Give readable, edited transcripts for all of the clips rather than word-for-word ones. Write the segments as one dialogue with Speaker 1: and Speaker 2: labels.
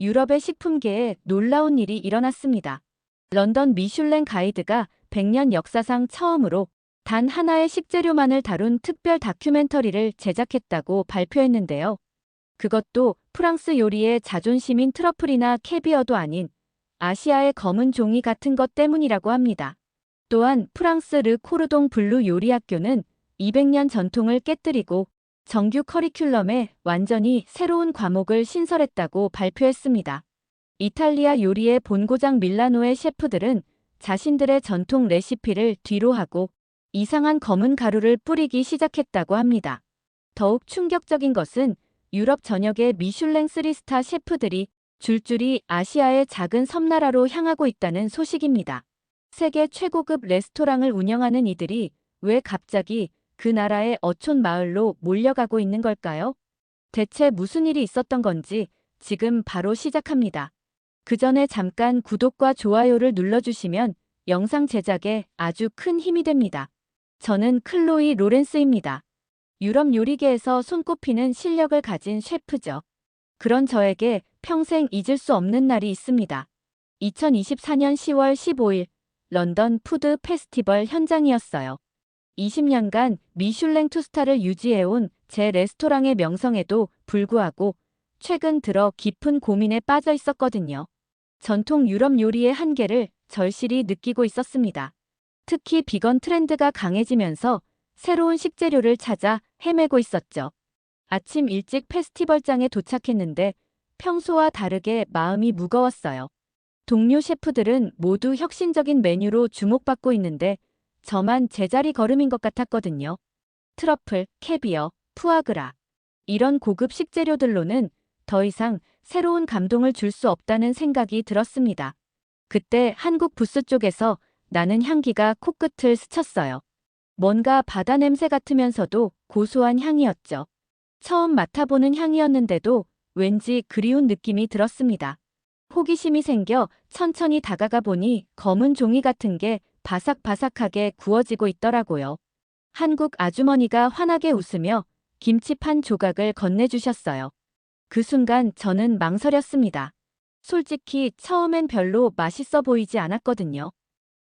Speaker 1: 유럽의 식품계에 놀라운 일이 일어났습니다. 런던 미슐랭 가이드가 100년 역사상 처음으로 단 하나의 식재료만을 다룬 특별 다큐멘터리를 제작했다고 발표했는데요. 그것도 프랑스 요리의 자존심인 트러플이나 캐비어도 아닌 아시아의 검은 종이 같은 것 때문이라고 합니다. 또한 프랑스 르 코르동 블루 요리학교는 200년 전통을 깨뜨리고 정규 커리큘럼에 완전히 새로운 과목을 신설했다고 발표했습니다. 이탈리아 요리의 본고장 밀라노의 셰프들은 자신들의 전통 레시피를 뒤로하고 이상한 검은 가루를 뿌리기 시작했다고 합니다. 더욱 충격적인 것은 유럽 전역의 미슐랭 3스타 셰프들이 줄줄이 아시아의 작은 섬나라로 향하고 있다는 소식입니다. 세계 최고급 레스토랑을 운영하는 이들이 왜 갑자기 그 나라의 어촌 마을로 몰려가고 있는 걸까요? 대체 무슨 일이 있었던 건지 지금 바로 시작합니다. 그 전에 잠깐 구독과 좋아요를 눌러주시면 영상 제작에 아주 큰 힘이 됩니다. 저는 클로이 로렌스입니다. 유럽 요리계에서 손꼽히는 실력을 가진 셰프죠. 그런 저에게 평생 잊을 수 없는 날이 있습니다. 2024년 10월 15일 런던 푸드 페스티벌 현장이었어요. 20년간 미슐랭 투스타를 유지해온 제 레스토랑의 명성에도 불구하고 최근 들어 깊은 고민에 빠져 있었거든요. 전통 유럽 요리의 한계를 절실히 느끼고 있었습니다. 특히 비건 트렌드가 강해지면서 새로운 식재료를 찾아 헤매고 있었죠. 아침 일찍 페스티벌장에 도착했는데 평소와 다르게 마음이 무거웠어요. 동료 셰프들은 모두 혁신적인 메뉴로 주목받고 있는데 저만 제자리 걸음인 것 같았거든요. 트러플, 캐비어, 푸아그라. 이런 고급 식재료들로는 더 이상 새로운 감동을 줄 수 없다는 생각이 들었습니다. 그때 한국 부스 쪽에서 나는 향기가 코끝을 스쳤어요. 뭔가 바다 냄새 같으면서도 고소한 향이었죠. 처음 맡아보는 향이었는데도 왠지 그리운 느낌이 들었습니다. 호기심이 생겨 천천히 다가가 보니 검은 종이 같은 게 바삭바삭하게 구워지고 있더라고요. 한국 아주머니가 환하게 웃으며 김치판 조각을 건네주셨어요. 그 순간 저는 망설였습니다. 솔직히 처음엔 별로 맛있어 보이지 않았거든요.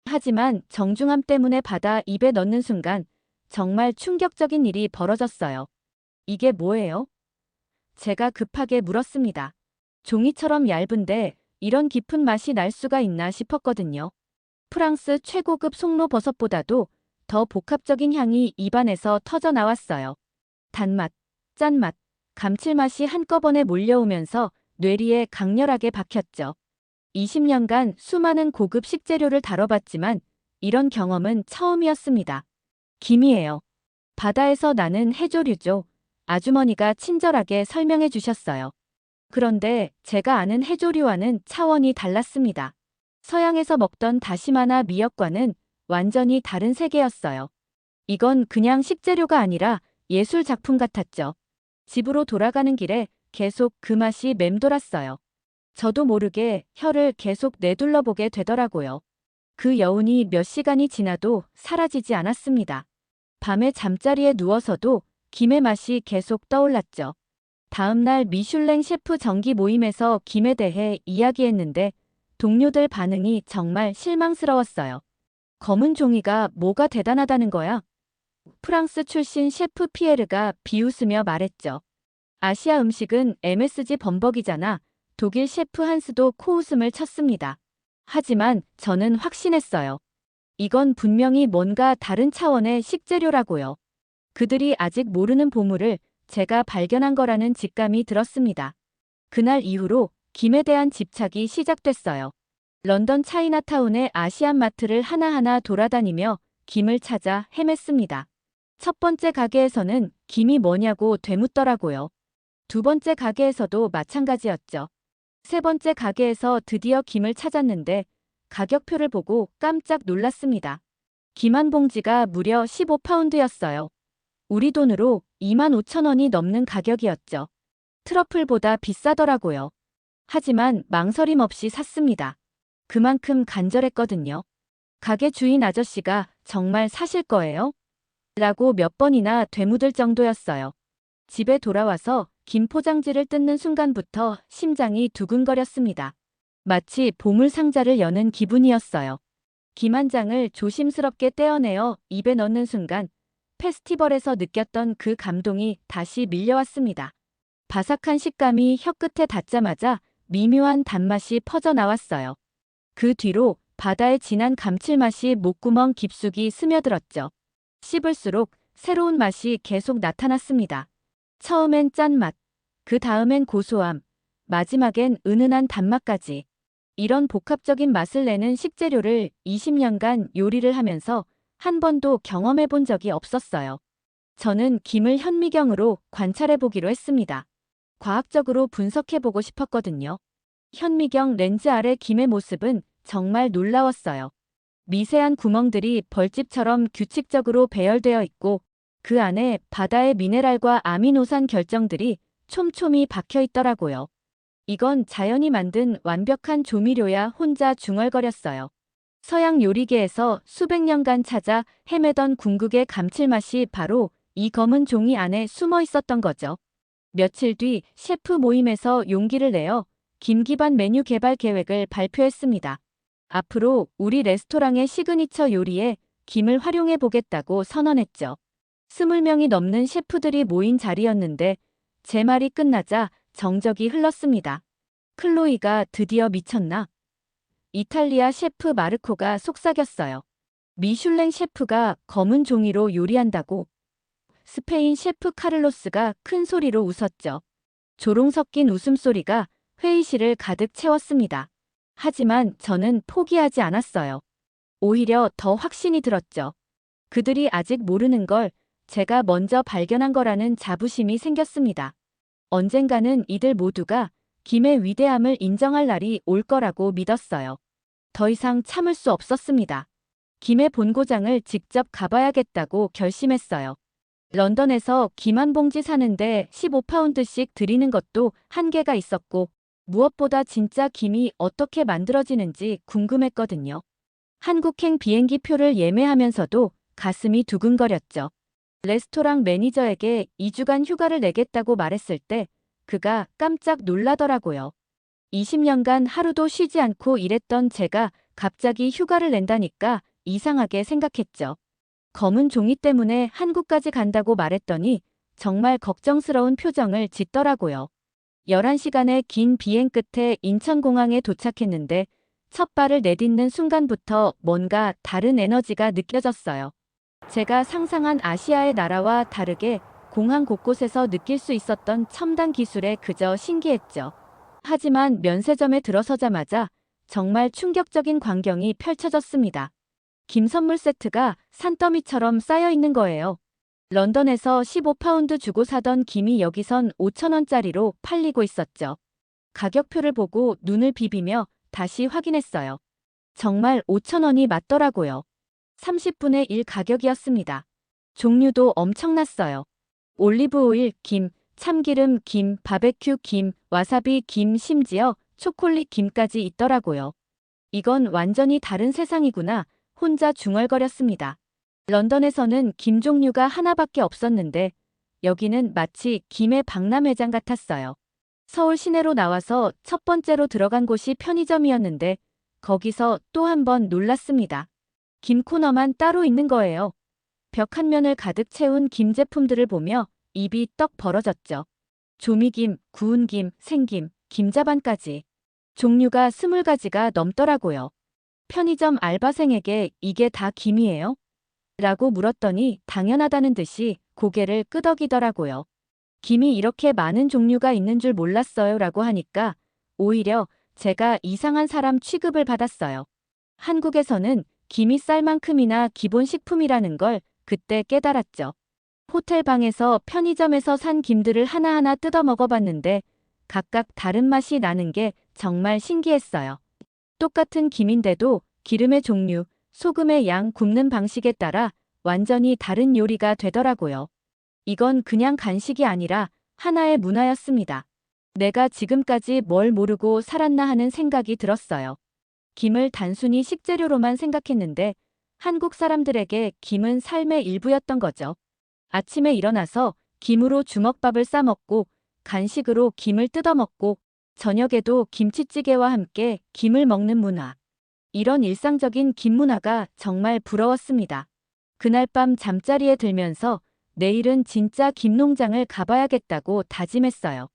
Speaker 1: 하지만 정중함 때문에 받아 입에 넣는 순간 정말 충격적인 일이 벌어졌어요. 이게 뭐예요? 제가 급하게 물었습니다. 종이처럼 얇은데 이런 깊은 맛이 날 수가 있나 싶었거든요. 프랑스 최고급 송로버섯보다도 더 복합적인 향이 입안에서 터져 나왔어요. 단맛, 짠맛, 감칠맛이 한꺼번에 몰려오면서 뇌리에 강렬하게 박혔죠. 20년간 수많은 고급 식재료를 다뤄봤지만 이런 경험은 처음이었습니다. 김이에요. 바다에서 나는 해조류죠. 아주머니가 친절하게 설명해 주셨어요. 그런데 제가 아는 해조류와는 차원이 달랐습니다. 서양에서 먹던 다시마나 미역과는 완전히 다른 세계였어요. 이건 그냥 식재료가 아니라 예술 작품 같았죠. 집으로 돌아가는 길에 계속 그 맛이 맴돌았어요. 저도 모르게 혀를 계속 내둘러 보게 되더라고요. 그 여운이 몇 시간이 지나도 사라지지 않았습니다. 밤에 잠자리에 누워서도 김의 맛이 계속 떠올랐죠. 다음 날 미슐랭 셰프 정기 모임에서 김에 대해 이야기했는데 동료들 반응이 정말 실망스러웠어요. 검은 종이가 뭐가 대단하다는 거야? 프랑스 출신 셰프 피에르가 비웃으며 말했죠. 아시아 음식은 MSG 범벅이잖아. 독일 셰프 한스도 코웃음을 쳤습니다. 하지만 저는 확신했어요. 이건 분명히 뭔가 다른 차원의 식재료라고요. 그들이 아직 모르는 보물을 제가 발견한 거라는 직감이 들었습니다. 그날 이후로 김에 대한 집착이 시작됐어요. 런던 차이나타운의 아시안 마트를 하나하나 돌아다니며 김을 찾아 헤맸습니다. 첫 번째 가게에서는 김이 뭐냐고 되묻더라고요. 두 번째 가게에서도 마찬가지였죠. 세 번째 가게에서 드디어 김을 찾았는데 가격표를 보고 깜짝 놀랐습니다. 김 한 봉지가 무려 15파운드였어요. 우리 돈으로 25,000원이 넘는 가격이었죠. 트러플보다 비싸더라고요. 하지만 망설임 없이 샀습니다. 그만큼 간절했거든요. 가게 주인 아저씨가 정말 사실 거예요? 라고 몇 번이나 되묻을 정도였어요. 집에 돌아와서 김 포장지를 뜯는 순간부터 심장이 두근거렸습니다. 마치 보물 상자를 여는 기분이었어요. 김 한 장을 조심스럽게 떼어내어 입에 넣는 순간 페스티벌에서 느꼈던 그 감동이 다시 밀려왔습니다. 바삭한 식감이 혀끝에 닿자마자 미묘한 단맛이 퍼져나왔어요. 그 뒤로 바다의 진한 감칠맛이 목구멍 깊숙이 스며들었죠. 씹을수록 새로운 맛이 계속 나타났습니다. 처음엔 짠맛, 그 다음엔 고소함, 마지막엔 은은한 단맛까지. 이런 복합적인 맛을 내는 식재료를 20년간 요리를 하면서 한 번도 경험해 본 적이 없었어요. 저는 김을 현미경으로 관찰해 보기로 했습니다. 과학적으로 분석해 보고 싶었거든요. 현미경 렌즈 아래 김의 모습은 정말 놀라웠어요. 미세한 구멍들이 벌집처럼 규칙적으로 배열되어 있고 그 안에 바다의 미네랄과 아미노산 결정들이 촘촘히 박혀 있더라고요. 이건 자연이 만든 완벽한 조미료야 혼자 중얼거렸어요. 서양 요리계에서 수백 년간 찾아 헤매던 궁극의 감칠맛이 바로 이 검은 종이 안에 숨어 있었던 거죠. 며칠 뒤 셰프 모임에서 용기를 내어 김 기반 메뉴 개발 계획을 발표했습니다. 앞으로 우리 레스토랑의 시그니처 요리에 김을 활용해 보겠다고 선언했죠. 20명이 넘는 셰프들이 모인 자리였는데 제 말이 끝나자 정적이 흘렀습니다. 클로이가 드디어 미쳤나? 이탈리아 셰프 마르코가 속삭였어요. 미슐랭 셰프가 검은 종이로 요리한다고. 스페인 셰프 카를로스가 큰 소리로 웃었죠. 조롱 섞인 웃음소리가 회의실을 가득 채웠습니다. 하지만 저는 포기하지 않았어요. 오히려 더 확신이 들었죠. 그들이 아직 모르는 걸 제가 먼저 발견한 거라는 자부심이 생겼습니다. 언젠가는 이들 모두가 김의 위대함을 인정할 날이 올 거라고 믿었어요. 더 이상 참을 수 없었습니다. 김의 본고장을 직접 가봐야겠다고 결심했어요. 런던에서 김 한 봉지 사는데 15파운드씩 드리는 것도 한계가 있었고 무엇보다 진짜 김이 어떻게 만들어지는지 궁금했거든요. 한국행 비행기 표를 예매하면서도 가슴이 두근거렸죠. 레스토랑 매니저에게 2주간 휴가를 내겠다고 말했을 때 그가 깜짝 놀라더라고요. 20년간 하루도 쉬지 않고 일했던 제가 갑자기 휴가를 낸다니까 이상하게 생각했죠. 검은 종이 때문에 한국까지 간다고 말했더니 정말 걱정스러운 표정을 짓더라고요. 11시간의 긴 비행 끝에 인천공항에 도착했는데 첫 발을 내딛는 순간부터 뭔가 다른 에너지가 느껴졌어요. 제가 상상한 아시아의 나라와 다르게 공항 곳곳에서 느낄 수 있었던 첨단 기술에 그저 신기했죠. 하지만 면세점에 들어서자마자 정말 충격적인 광경이 펼쳐졌습니다. 김 선물 세트가 산더미처럼 쌓여 있는 거예요. 런던에서 15파운드 주고 사던 김이 여기선 5,000원짜리로 팔리고 있었죠. 가격표를 보고 눈을 비비며 다시 확인했어요. 정말 5,000원이 맞더라고요. 30분의 1 가격이었습니다. 종류도 엄청났어요. 올리브 오일 김, 참기름 김, 바베큐 김, 와사비 김, 심지어 초콜릿 김까지 있더라고요. 이건 완전히 다른 세상이구나. 혼자 중얼거렸습니다. 런던에서는 김 종류가 하나밖에 없었는데 여기는 마치 김의 박람회장 같았어요. 서울 시내로 나와서 첫 번째로 들어간 곳이 편의점이었는데 거기서 또 한 번 놀랐습니다. 김 코너만 따로 있는 거예요. 벽 한 면을 가득 채운 김 제품들을 보며 입이 떡 벌어졌죠. 조미김, 구운 김, 생김, 김자반까지. 종류가 20가지가 넘더라고요. 편의점 알바생에게 이게 다 김이에요? 라고 물었더니 당연하다는 듯이 고개를 끄덕이더라고요. 김이 이렇게 많은 종류가 있는 줄 몰랐어요 라고 하니까 오히려 제가 이상한 사람 취급을 받았어요. 한국에서는 김이 쌀 만큼이나 기본 식품이라는 걸 그때 깨달았죠. 호텔 방에서 편의점에서 산 김들을 하나하나 뜯어 먹어봤는데 각각 다른 맛이 나는 게 정말 신기했어요. 똑같은 김인데도 기름의 종류, 소금의 양, 굽는 방식에 따라 완전히 다른 요리가 되더라고요. 이건 그냥 간식이 아니라 하나의 문화였습니다. 내가 지금까지 뭘 모르고 살았나 하는 생각이 들었어요. 김을 단순히 식재료로만 생각했는데 한국 사람들에게 김은 삶의 일부였던 거죠. 아침에 일어나서 김으로 주먹밥을 싸먹고 간식으로 김을 뜯어먹고 저녁에도 김치찌개와 함께 김을 먹는 문화. 이런 일상적인 김 문화가 정말 부러웠습니다. 그날 밤 잠자리에 들면서 내일은 진짜 김 농장을 가봐야겠다고 다짐했어요.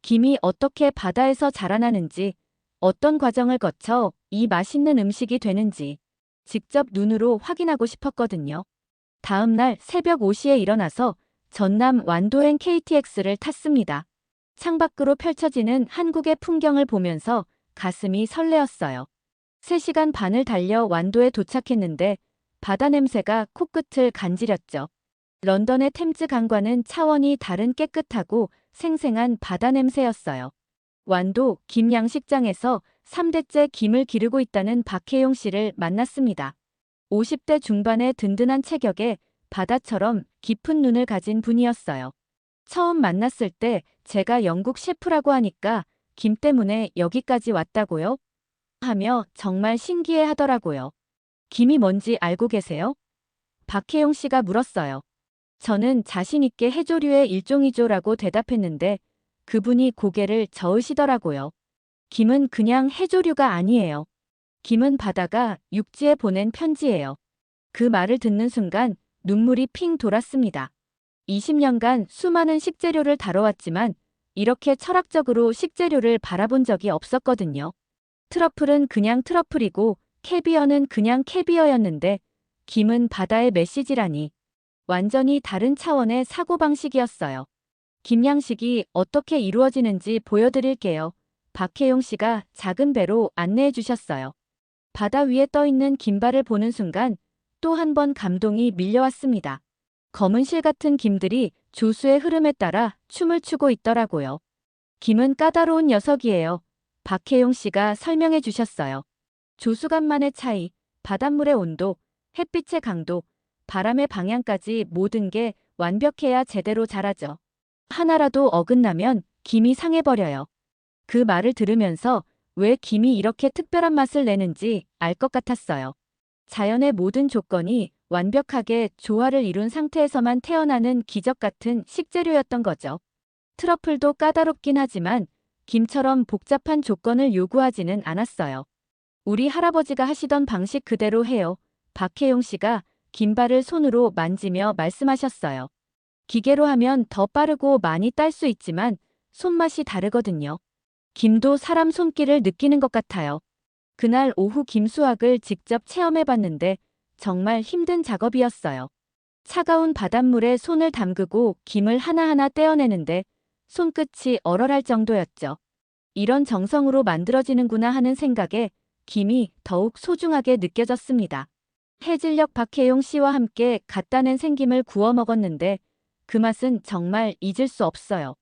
Speaker 1: 김이 어떻게 바다에서 자라나는지, 어떤 과정을 거쳐 이 맛있는 음식이 되는지 직접 눈으로 확인하고 싶었거든요. 다음 날 새벽 5시에 일어나서 전남 완도행 KTX를 탔습니다. 창밖으로 펼쳐지는 한국의 풍경을 보면서 가슴이 설레었어요. 3시간 반을 달려 완도에 도착했는데 바다 냄새가 코끝을 간지렸죠. 런던의 템즈 강과는 차원이 다른 깨끗하고 생생한 바다 냄새였어요. 완도 김 양식장에서 3대째 김을 기르고 있다는 박혜용 씨를 만났습니다. 50대 중반의 든든한 체격에 바다처럼 깊은 눈을 가진 분이었어요. 처음 만났을 때 제가 영국 셰프라고 하니까 김 때문에 여기까지 왔다고요? 하며 정말 신기해 하더라고요. 김이 뭔지 알고 계세요? 박혜용 씨가 물었어요. 저는 자신 있게 해조류의 일종이죠라고 대답했는데 그분이 고개를 저으시더라고요. 김은 그냥 해조류가 아니에요. 김은 바다가 육지에 보낸 편지예요. 그 말을 듣는 순간 눈물이 핑 돌았습니다. 20년간 수많은 식재료를 다뤄왔지만 이렇게 철학적으로 식재료를 바라본 적이 없었거든요. 트러플은 그냥 트러플이고 캐비어는 그냥 캐비어였는데 김은 바다의 메시지라니. 완전히 다른 차원의 사고방식이었어요. 김양식이 어떻게 이루어지는지 보여드릴게요. 박혜용 씨가 작은 배로 안내해 주셨어요. 바다 위에 떠있는 김발을 보는 순간 또 한 번 감동이 밀려왔습니다. 검은 실 같은 김들이 조수의 흐름에 따라 춤을 추고 있더라고요. 김은 까다로운 녀석이에요. 박혜용 씨가 설명해 주셨어요. 조수간만의 차이, 바닷물의 온도, 햇빛의 강도, 바람의 방향까지 모든 게 완벽해야 제대로 자라죠. 하나라도 어긋나면 김이 상해버려요. 그 말을 들으면서 왜 김이 이렇게 특별한 맛을 내는지 알 것 같았어요. 자연의 모든 조건이 완벽하게 조화를 이룬 상태에서만 태어나는 기적 같은 식재료였던 거죠. 트러플도 까다롭긴 하지만 김처럼 복잡한 조건을 요구하지는 않았어요. 우리 할아버지가 하시던 방식 그대로 해요. 박혜용 씨가 김발을 손으로 만지며 말씀하셨어요. 기계로 하면 더 빠르고 많이 딸 수 있지만 손맛이 다르거든요. 김도 사람 손길을 느끼는 것 같아요. 그날 오후 김수확을 직접 체험해봤는데 정말 힘든 작업이었어요. 차가운 바닷물에 손을 담그고 김을 하나하나 떼어내는데 손끝이 얼얼할 정도였죠. 이런 정성으로 만들어지는구나 하는 생각에 김이 더욱 소중하게 느껴졌습니다. 해질녘 박혜용 씨와 함께 갓 따낸 생김을 구워 먹었는데 그 맛은 정말 잊을 수 없어요.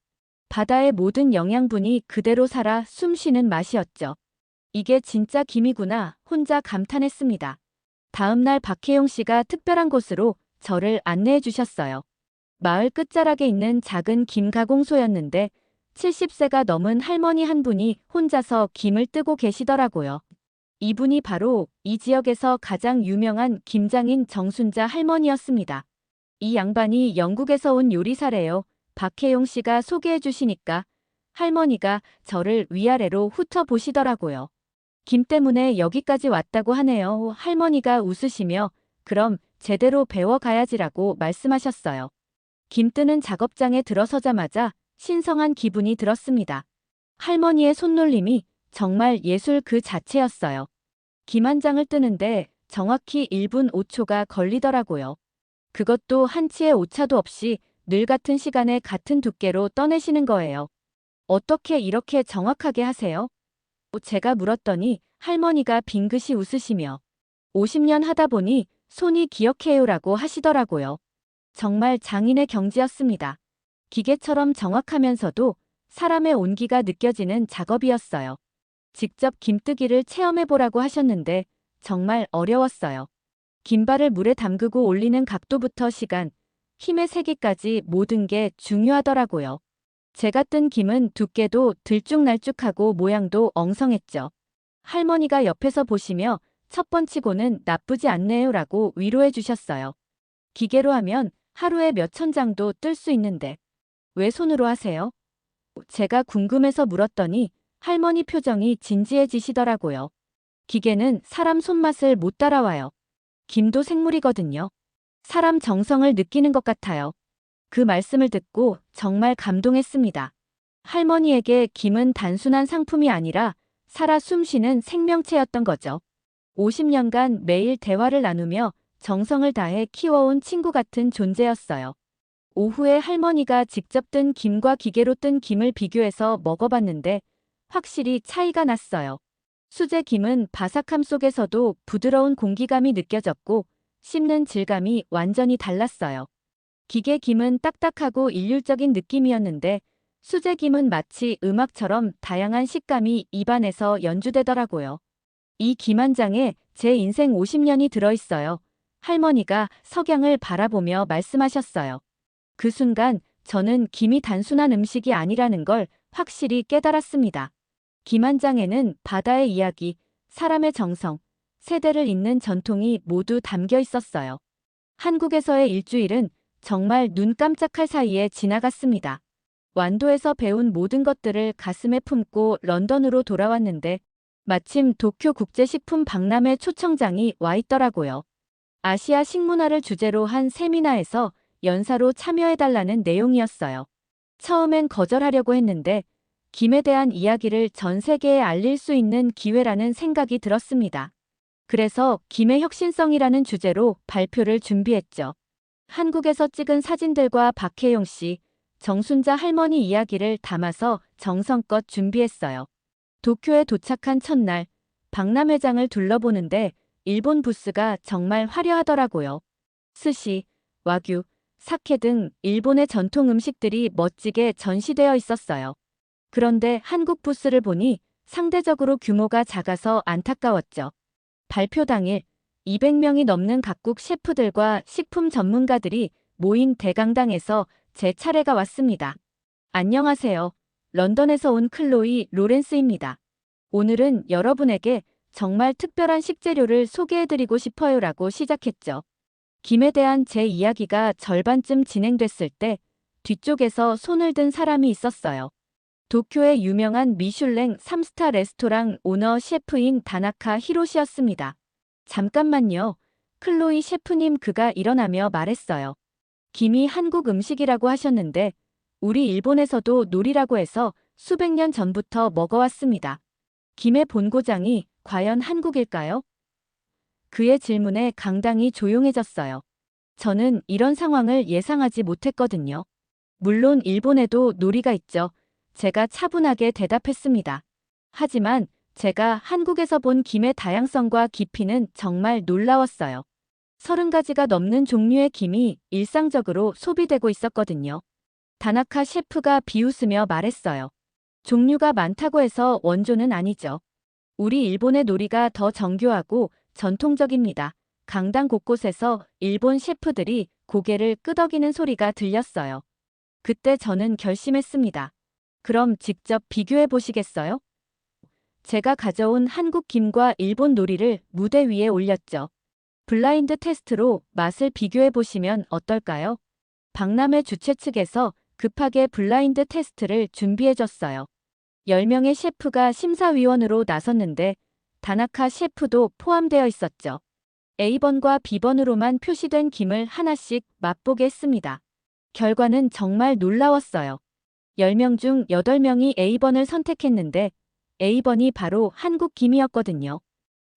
Speaker 1: 바다의 모든 영양분이 그대로 살아 숨쉬는 맛이었죠. 이게 진짜 김이구나 혼자 감탄했습니다. 다음 날 박혜용 씨가 특별한 곳으로 저를 안내해 주셨어요. 마을 끝자락에 있는 작은 김 가공소였는데 70세가 넘은 할머니 한 분이 혼자서 김을 뜨고 계시더라고요. 이분이 바로 이 지역에서 가장 유명한 김장인 정순자 할머니였습니다. 이 양반이 영국에서 온 요리사래요. 박혜용 씨가 소개해 주시니까 할머니가 저를 위아래로 훑어보시더라고요. 김 때문에 여기까지 왔다고 하네요. 할머니가 웃으시며 그럼 제대로 배워가야지라고 말씀하셨어요. 김 뜨는 작업장에 들어서자마자 신성한 기분이 들었습니다. 할머니의 손놀림이 정말 예술 그 자체였어요. 김 한 장을 뜨는데 정확히 1분 5초가 걸리더라고요. 그것도 한치의 오차도 없이 늘 같은 시간에 같은 두께로 떠내시는 거예요. 어떻게 이렇게 정확하게 하세요? 제가 물었더니 할머니가 빙긋이 웃으시며 50년 하다 보니 손이 기억해요라고 하시더라고요. 정말 장인의 경지였습니다. 기계처럼 정확하면서도 사람의 온기가 느껴지는 작업이었어요. 직접 김뜨기를 체험해보라고 하셨는데 정말 어려웠어요. 김발을 물에 담그고 올리는 각도부터 시간, 힘의 세기까지 모든 게 중요하더라고요. 제가 뜬 김은 두께도 들쭉날쭉하고 모양도 엉성했죠. 할머니가 옆에서 보시며 첫 번치고는 나쁘지 않네요라고 위로해 주셨어요. 기계로 하면 하루에 몇천 장도 뜰 수 있는데 왜 손으로 하세요? 제가 궁금해서 물었더니 할머니 표정이 진지해지시더라고요. 기계는 사람 손맛을 못 따라와요. 김도 생물이거든요. 사람 정성을 느끼는 것 같아요. 그 말씀을 듣고 정말 감동했습니다. 할머니에게 김은 단순한 상품이 아니라 살아 숨쉬는 생명체였던 거죠. 50년간 매일 대화를 나누며 정성을 다해 키워온 친구 같은 존재였어요. 오후에 할머니가 직접 뜬 김과 기계로 뜬 김을 비교해서 먹어봤는데 확실히 차이가 났어요. 수제 김은 바삭함 속에서도 부드러운 공기감이 느껴졌고 씹는 질감이 완전히 달랐어요. 기계 김은 딱딱하고 일률적인 느낌이었는데 수제 김은 마치 음악처럼 다양한 식감이 입안에서 연주되더라고요. 이 김 한 장에 제 인생 50년이 들어있어요. 할머니가 석양을 바라보며 말씀하셨어요. 그 순간 저는 김이 단순한 음식이 아니라는 걸 확실히 깨달았습니다. 김 한 장에는 바다의 이야기, 사람의 정성, 세대를 잇는 전통이 모두 담겨 있었어요. 한국에서의 일주일은 정말 눈 깜짝할 사이에 지나갔습니다. 완도에서 배운 모든 것들을 가슴에 품고 런던으로 돌아왔는데 마침 도쿄 국제식품 박람회 초청장이 와 있더라고요. 아시아 식문화를 주제로 한 세미나에서 연사로 참여해달라는 내용이었어요. 처음엔 거절하려고 했는데 김에 대한 이야기를 전 세계에 알릴 수 있는 기회라는 생각이 들었습니다. 그래서 김의 혁신성이라는 주제로 발표를 준비했죠. 한국에서 찍은 사진들과 박혜용 씨, 정순자 할머니 이야기를 담아서 정성껏 준비했어요. 도쿄에 도착한 첫날, 박람회장을 둘러보는데 일본 부스가 정말 화려하더라고요. 스시, 와규, 사케 등 일본의 전통 음식들이 멋지게 전시되어 있었어요. 그런데 한국 부스를 보니 상대적으로 규모가 작아서 안타까웠죠. 발표 당일 200명이 넘는 각국 셰프들과 식품 전문가들이 모인 대강당에서 제 차례가 왔습니다. 안녕하세요. 런던에서 온 클로이 로렌스입니다. 오늘은 여러분에게 정말 특별한 식재료를 소개해드리고 싶어요라고 시작했죠. 김에 대한 제 이야기가 절반쯤 진행됐을 때 뒤쪽에서 손을 든 사람이 있었어요. 도쿄의 유명한 미슐랭 3스타 레스토랑 오너 셰프인 다나카 히로시였습니다. 잠깐만요. 클로이 셰프님 그가 일어나며 말했어요. 김이 한국 음식이라고 하셨는데 우리 일본에서도 놀이라고 해서 수백 년 전부터 먹어왔습니다. 김의 본고장이 과연 한국일까요? 그의 질문에 강당이 조용해졌어요. 저는 이런 상황을 예상하지 못했거든요. 물론 일본에도 놀이가 있죠. 제가 차분하게 대답했습니다. 하지만 제가 한국에서 본 김의 다양성과 깊이는 정말 놀라웠어요. 30가지가 넘는 종류의 김이 일상적으로 소비되고 있었거든요. 다나카 셰프가 비웃으며 말했어요. 종류가 많다고 해서 원조는 아니죠. 우리 일본의 놀이가 더 정교하고 전통적입니다. 강당 곳곳에서 일본 셰프들이 고개를 끄덕이는 소리가 들렸어요. 그때 저는 결심했습니다. 그럼 직접 비교해 보시겠어요? 제가 가져온 한국 김과 일본 놀이를 무대 위에 올렸죠. 블라인드 테스트로 맛을 비교해 보시면 어떨까요? 박람회 주최 측에서 급하게 블라인드 테스트를 준비해 줬어요. 10명의 셰프가 심사위원으로 나섰는데 다나카 셰프도 포함되어 있었죠. A번과 B번으로만 표시된 김을 하나씩 맛보게 했습니다. 결과는 정말 놀라웠어요. 10명 중 8명이 A번을 선택했는데 A번이 바로 한국 김이었거든요.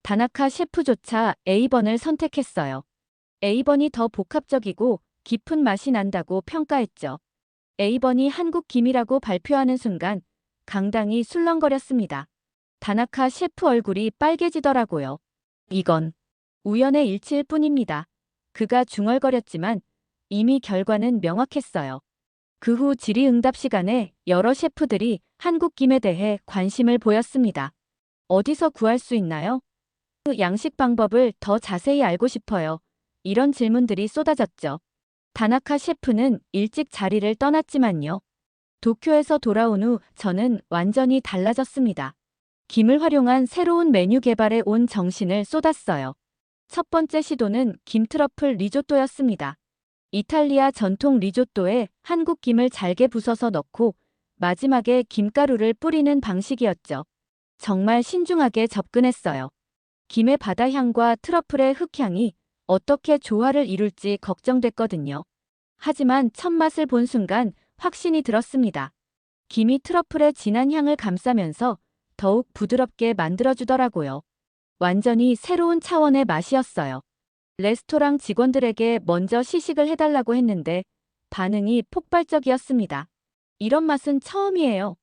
Speaker 1: 다나카 셰프조차 A번을 선택했어요. A번이 더 복합적이고 깊은 맛이 난다고 평가했죠. A번이 한국 김이라고 발표하는 순간 강당이 술렁거렸습니다. 다나카 셰프 얼굴이 빨개지더라고요. 이건 우연의 일치일 뿐입니다. 그가 중얼거렸지만 이미 결과는 명확했어요. 그 후 질의응답 시간에 여러 셰프들이 한국 김에 대해 관심을 보였습니다. 어디서 구할 수 있나요? 그 양식 방법을 더 자세히 알고 싶어요. 이런 질문들이 쏟아졌죠. 다나카 셰프는 일찍 자리를 떠났지만요. 도쿄에서 돌아온 후 저는 완전히 달라졌습니다. 김을 활용한 새로운 메뉴 개발에 온 정신을 쏟았어요. 첫 번째 시도는 김트러플 리조또였습니다. 이탈리아 전통 리조또에 한국 김을 잘게 부숴서 넣고 마지막에 김가루를 뿌리는 방식이었죠. 정말 신중하게 접근했어요. 김의 바다향과 트러플의 흙향이 어떻게 조화를 이룰지 걱정됐거든요. 하지만 첫 맛을 본 순간 확신이 들었습니다. 김이 트러플의 진한 향을 감싸면서 더욱 부드럽게 만들어주더라고요. 완전히 새로운 차원의 맛이었어요. 레스토랑 직원들에게 먼저 시식을 해달라고 했는데 반응이 폭발적이었습니다. 이런 맛은 처음이에요.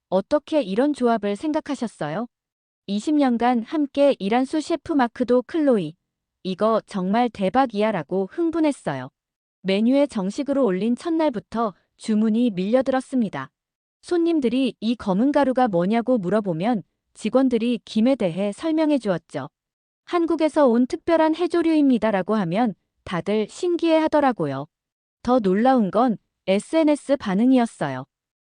Speaker 1: 어떻게 이런 조합을 생각하셨어요? 20년간 함께 일한 수 셰프 마크도 클로이, 이거 정말 대박이야 라고 흥분했어요. 메뉴에 정식으로 올린 첫날부터 주문이 밀려들었습니다. 손님들이 이 검은 가루가 뭐냐고 물어보면 직원들이 김에 대해 설명해 주었죠. 한국에서 온 특별한 해조류입니다라고 하면 다들 신기해 하더라고요. 더 놀라운 건 SNS 반응이었어요.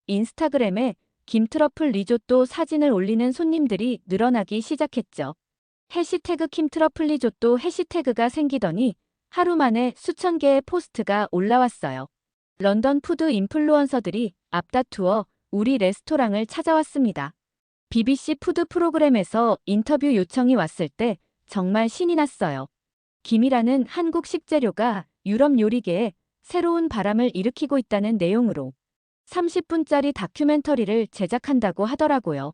Speaker 1: 인스타그램에 김트러플 리조또 사진을 올리는 손님들이 늘어나기 시작했죠. 해시태그 김트러플 리조또 해시태그가 생기더니 하루 만에 수천 개의 포스트가 올라왔어요. 런던 푸드 인플루언서들이 앞다투어 우리 레스토랑을 찾아왔습니다. BBC 푸드 프로그램에서 인터뷰 요청이 왔을 때 정말 신이 났어요. 김이라는 한국 식재료가 유럽 요리계에 새로운 바람을 일으키고 있다는 내용으로 30분짜리 다큐멘터리를 제작한다고 하더라고요.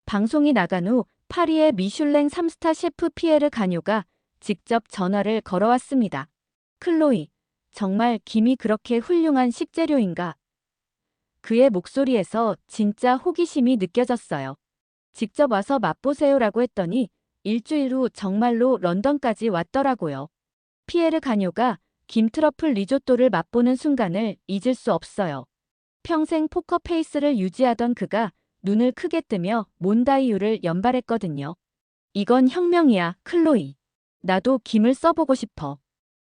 Speaker 1: 방송이 나간 후 파리의 미슐랭 3스타 셰프 피에르 가뇨가 직접 전화를 걸어왔습니다. 클로이, 정말 김이 그렇게 훌륭한 식재료인가? 그의 목소리에서 진짜 호기심이 느껴졌어요. 직접 와서 맛보세요라고 했더니 일주일 후 정말로 런던까지 왔더라고요. 피에르 가뇨가 김트러플 리조또를 맛보는 순간을 잊을 수 없어요. 평생 포커 페이스를 유지하던 그가 눈을 크게 뜨며 몬다이유를 연발했거든요. 이건 혁명이야, 클로이. 나도 김을 써보고 싶어.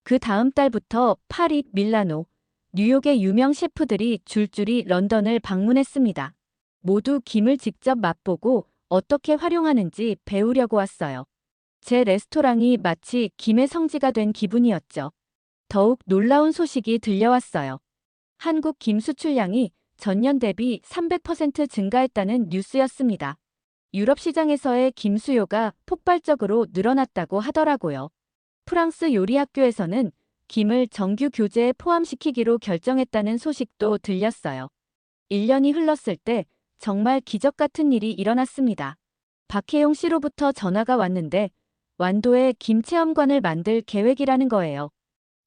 Speaker 1: 그 다음 달부터 파리, 밀라노, 뉴욕의 유명 셰프들이 줄줄이 런던을 방문했습니다. 모두 김을 직접 맛보고 어떻게 활용하는지 배우려고 왔어요. 제 레스토랑이 마치 김의 성지가 된 기분이었죠. 더욱 놀라운 소식이 들려왔어요. 한국 김 수출량이 전년 대비 300% 증가했다는 뉴스였습니다. 유럽 시장에서의 김 수요가 폭발적으로 늘어났다고 하더라고요. 프랑스 요리학교에서는 김을 정규 교재에 포함시키기로 결정했다는 소식도 들렸어요. 1년이 흘렀을 때 정말 기적 같은 일이 일어났습니다. 박혜용 씨로부터 전화가 왔는데 완도에 김 체험관을 만들 계획이라는 거예요.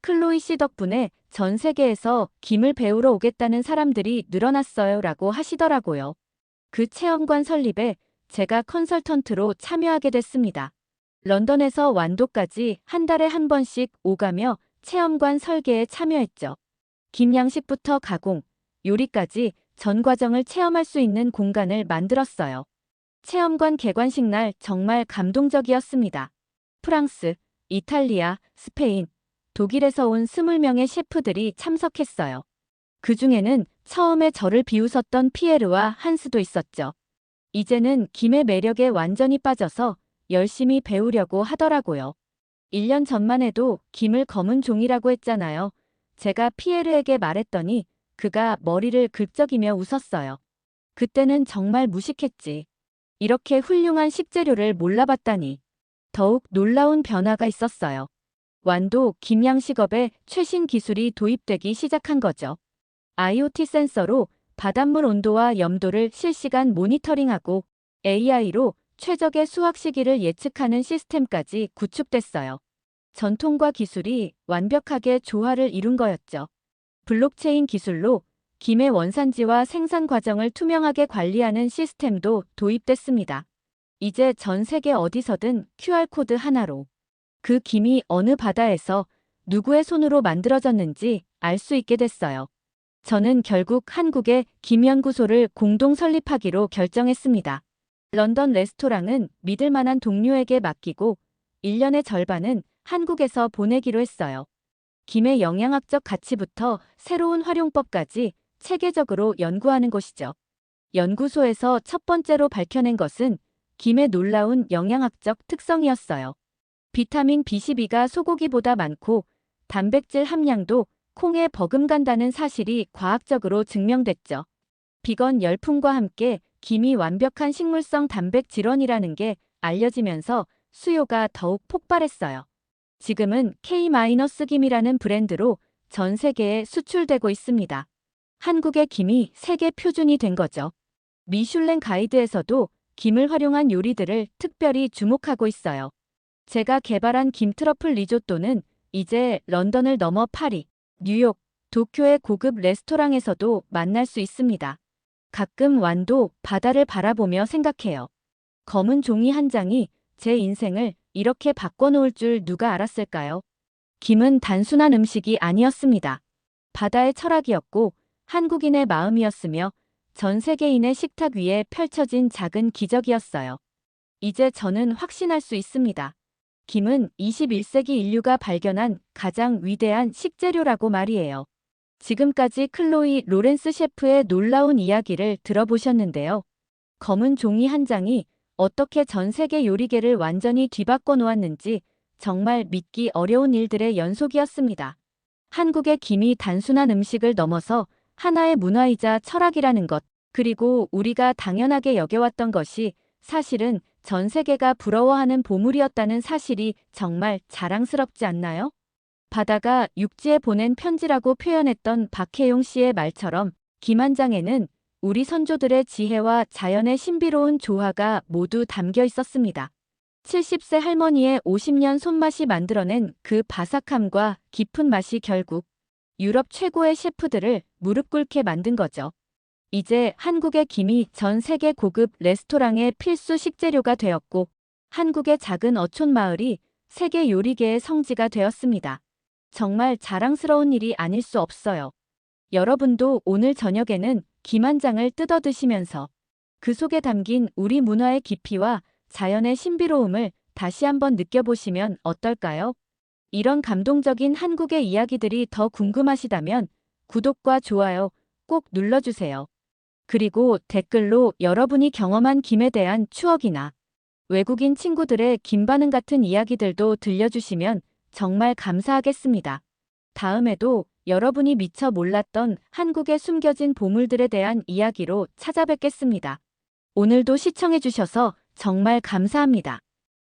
Speaker 1: 클로이 씨 덕분에 전 세계에서 김을 배우러 오겠다는 사람들이 늘어났어요 라고 하시더라고요. 그 체험관 설립에 제가 컨설턴트로 참여하게 됐습니다. 런던에서 완도까지 한 달에 한 번씩 오가며 체험관 설계에 참여했죠. 김 양식부터 가공, 요리까지 전 과정을 체험할 수 있는 공간을 만들었어요. 체험관 개관식 날 정말 감동적이었습니다. 프랑스, 이탈리아, 스페인, 독일에서 온 20명의 셰프들이 참석했어요. 그 중에는 처음에 저를 비웃었던 피에르와 한스도 있었죠. 이제는 김의 매력에 완전히 빠져서 열심히 배우려고 하더라고요. 1년 전만 해도 김을 검은 종이라고 했잖아요. 제가 피에르에게 말했더니 그가 머리를 긁적이며 웃었어요. 그때는 정말 무식했지. 이렇게 훌륭한 식재료를 몰라봤다니. 더욱 놀라운 변화가 있었어요. 완도 김양식업에 최신 기술이 도입되기 시작한 거죠. IoT 센서로 바닷물 온도와 염도를 실시간 모니터링하고 AI로 최적의 수확 시기를 예측하는 시스템까지 구축됐어요. 전통과 기술이 완벽하게 조화를 이룬 거였죠. 블록체인 기술로 김의 원산지와 생산 과정을 투명하게 관리하는 시스템도 도입됐습니다. 이제 전 세계 어디서든 QR코드 하나로 그 김이 어느 바다에서 누구의 손으로 만들어졌는지 알 수 있게 됐어요. 저는 결국 한국의 김연구소를 공동 설립하기로 결정했습니다. 런던 레스토랑은 믿을 만한 동료에게 맡기고 1년의 절반은 한국에서 보내기로 했어요. 김의 영양학적 가치부터 새로운 활용법까지 체계적으로 연구하는 곳이죠. 연구소에서 첫 번째로 밝혀낸 것은 김의 놀라운 영양학적 특성이었어요. 비타민 B12가 소고기보다 많고 단백질 함량도 콩에 버금간다는 사실이 과학적으로 증명됐죠. 비건 열풍과 함께 김이 완벽한 식물성 단백 질원이라는 게 알려지면서 수요가 더욱 폭발했어요. 지금은 K-김이라는 브랜드로 전 세계에 수출되고 있습니다. 한국의 김이 세계 표준이 된 거죠. 미슐랭 가이드에서도 김을 활용한 요리들을 특별히 주목하고 있어요. 제가 개발한 김 트러플 리조또는 이제 런던을 넘어 파리, 뉴욕, 도쿄의 고급 레스토랑에서도 만날 수 있습니다. 가끔 완도 바다를 바라보며 생각해요. 검은 종이 한 장이 제 인생을 이렇게 바꿔놓을 줄 누가 알았을까요? 김은 단순한 음식이 아니었습니다. 바다의 철학이었고 한국인의 마음이었으며 전 세계인의 식탁 위에 펼쳐진 작은 기적이었어요. 이제 저는 확신할 수 있습니다. 김은 21세기 인류가 발견한 가장 위대한 식재료라고 말이에요. 지금까지 클로이 로렌스 셰프의 놀라운 이야기를 들어보셨는데요. 검은 종이 한 장이 어떻게 전 세계 요리계를 완전히 뒤바꿔 놓았는지 정말 믿기 어려운 일들의 연속이었습니다. 한국의 김이 단순한 음식을 넘어서 하나의 문화이자 철학이라는 것, 그리고 우리가 당연하게 여겨왔던 것이 사실은 전 세계가 부러워하는 보물이었다는 사실이 정말 자랑스럽지 않나요? 바다가 육지에 보낸 편지라고 표현했던 박혜용 씨의 말처럼 김 한 장에는 우리 선조들의 지혜와 자연의 신비로운 조화가 모두 담겨 있었습니다. 70세 할머니의 50년 손맛이 만들어낸 그 바삭함과 깊은 맛이 결국 유럽 최고의 셰프들을 무릎 꿇게 만든 거죠. 이제 한국의 김이 전 세계 고급 레스토랑의 필수 식재료가 되었고 한국의 작은 어촌 마을이 세계 요리계의 성지가 되었습니다. 정말 자랑스러운 일이 아닐 수 없어요. 여러분도 오늘 저녁에는 김 한 장을 뜯어 드시면서 그 속에 담긴 우리 문화의 깊이와 자연의 신비로움을 다시 한번 느껴보시면 어떨까요? 이런 감동적인 한국의 이야기들이 더 궁금하시다면 구독과 좋아요 꼭 눌러주세요. 그리고 댓글로 여러분이 경험한 김에 대한 추억이나 외국인 친구들의 김 반응 같은 이야기들도 들려주시면 정말 감사하겠습니다. 다음에도 여러분이 미처 몰랐던 한국의 숨겨진 보물들에 대한 이야기로 찾아뵙겠습니다. 오늘도 시청해주셔서 정말 감사합니다.